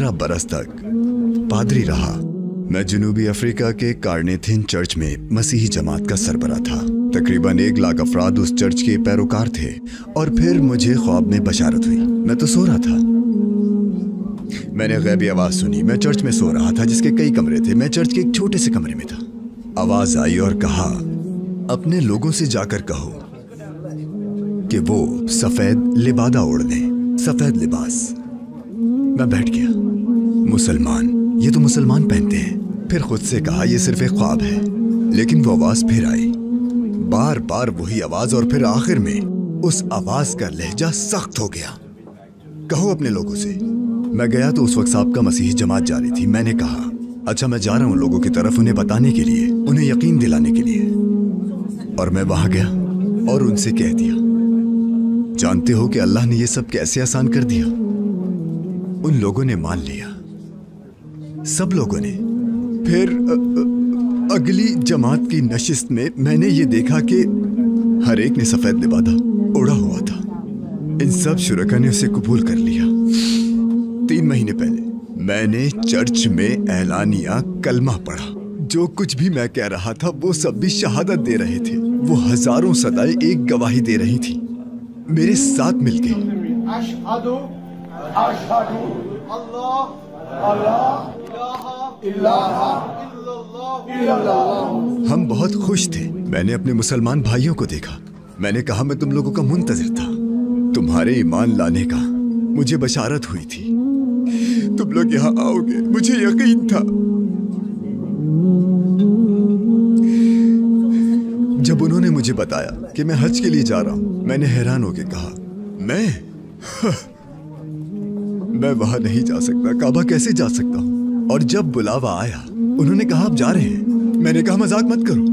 15 बरस तक पादरी रहा। मैं जनूबी अफ्रीका के कार्नेथिन चर्च में मसीही जमात का सरबरा था। तकरीबन 1 लाख अफराद उस चर्च के पैरोकार थे। और फिर मुझे ख्वाब में बशारत हुई। मैं तो सो रहा था, मैंने गैबी आवाज सुनी। मैं चर्च में सो रहा था जिसके कई कमरे थे। मैं चर्च के एक छोटे से कमरे में था। आवाज आई और कहा, अपने लोगों से जाकर कहो कि वो सफेद लिबादा ओढ़ लें, सफेद लिबास। मैं बैठ गया। मुसलमान, ये तो मुसलमान पहनते हैं। फिर खुद से कहा, यह सिर्फ एक ख्वाब है। लेकिन वो आवाज फिर आई, बार बार वही आवाज। और फिर आखिर में उस आवाज का लहजा सख्त हो गया, कहो अपने लोगों से। मैं गया तो उस वक्त साहब का मसीही जमात जारी थी। मैंने कहा, अच्छा मैं जा रहा हूं लोगों की तरफ, उन्हें बताने के लिए, उन्हें यकीन दिलाने के लिए। और मैं वहां गया और उनसे कह दिया, जानते हो कि अल्लाह ने यह सब कैसे आसान कर दिया। उन लोगों ने मान लिया, सब लोगों ने। फिर अगली जमात की नशिस्त में मैंने ये देखा कि हर एक ने सफेद लिबादा ओढ़ा हुआ था। इन सब शुरका ने उसे कबूल कर लिया। 3 महीने पहले मैंने चर्च में एलानिया कलमा पढ़ा। जो कुछ भी मैं कह रहा था वो सब भी शहादत दे रहे थे। वो हजारों सदाएं एक गवाही दे रही थी मेरे साथ मिलके। अशहदु अशहदु अल्लाह अल्लाह इल्लल्लाह इल्लल्लाह। हम बहुत खुश थे। मैंने अपने मुसलमान भाइयों को देखा। मैंने कहा, मैं तुम लोगों का मुंतजिर था। तुम्हारे ईमान लाने का मुझे बशारत हुई थी। तुम लोग यहां आओगे, मुझे यकीन था। जब उन्होंने मुझे बताया कि मैं हज के लिए जा रहा हूं, मैंने हैरान होकर कहा, मैं वहां नहीं जा सकता। काबा कैसे जा सकता हूं? और जब बुलावा आया, उन्होंने कहा, आप जा रहे हैं। मैंने कहा, मजाक मत करो,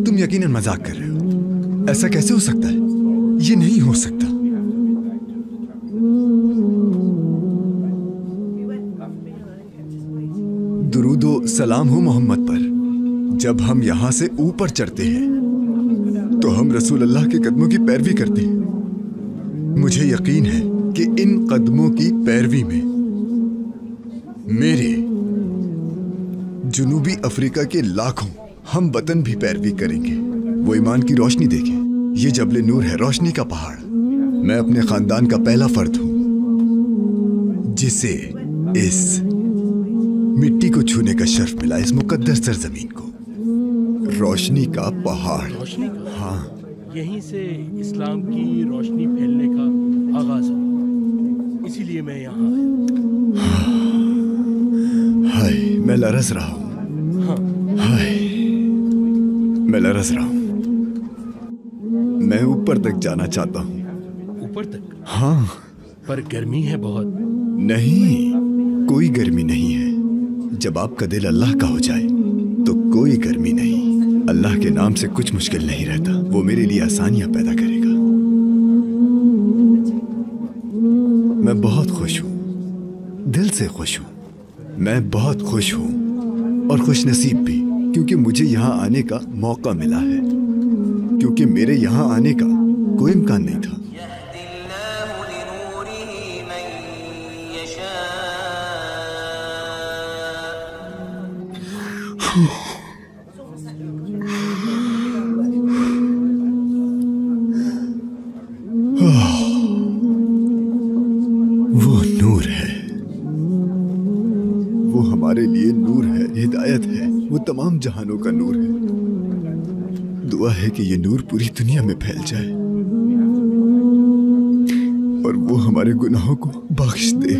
तुम यकीनन मजाक कर रहे हो। ऐसा कैसे हो सकता है? ये नहीं हो सकता। दुरूदो सलाम हो मोहम्मद पर। जब हम यहां से ऊपर चढ़ते हैं तो हम रसूल अल्लाह के कदमों की पैरवी करते हैं। मुझे यकीन है कि इन कदमों की पैरवी में मेरे जनूबी अफ्रीका के लाखों हम वतन भी पैरवी करेंगे। वो ईमान की रोशनी देखें। ये जबले नूर है, रोशनी का पहाड़। मैं अपने खानदान का पहला फर्द हूं जिसे इस मिट्टी को छूने का शर्फ मिला, इस मुकद्दस सरजमीन को। रोशनी का पहाड़। रोशनी का? हाँ, यहीं से इस्लाम की रोशनी फैलने का आगाज हुआ, इसीलिए मैं यहाँ आया। हाय, मैं लरस रहा हूँ। हाँ। हाय, मैं लरस रहा हूँ। मैं ऊपर तक जाना चाहता हूँ। ऊपर तक? हाँ। पर गर्मी है बहुत। नहीं, कोई गर्मी नहीं है। जब आपका दिल अल्लाह का हो जाए तो कोई गर्मी नहीं। अल्लाह के नाम से कुछ मुश्किल नहीं रहता। वो मेरे लिए आसानियां पैदा करेगा। मैं बहुत खुश हूं, दिल से खुश हूं। मैं बहुत खुश हूं और खुश नसीब भी, क्योंकि मुझे यहां आने का मौका मिला है। क्योंकि मेरे यहां आने का कोई इम्कान नहीं था। वो नूर है, वो हमारे लिए नूर है, हिदायत है। वो तमाम जहानों का नूर है। दुआ है कि ये नूर पूरी दुनिया में फैल जाए और वो हमारे गुनाहों को बख्श दे।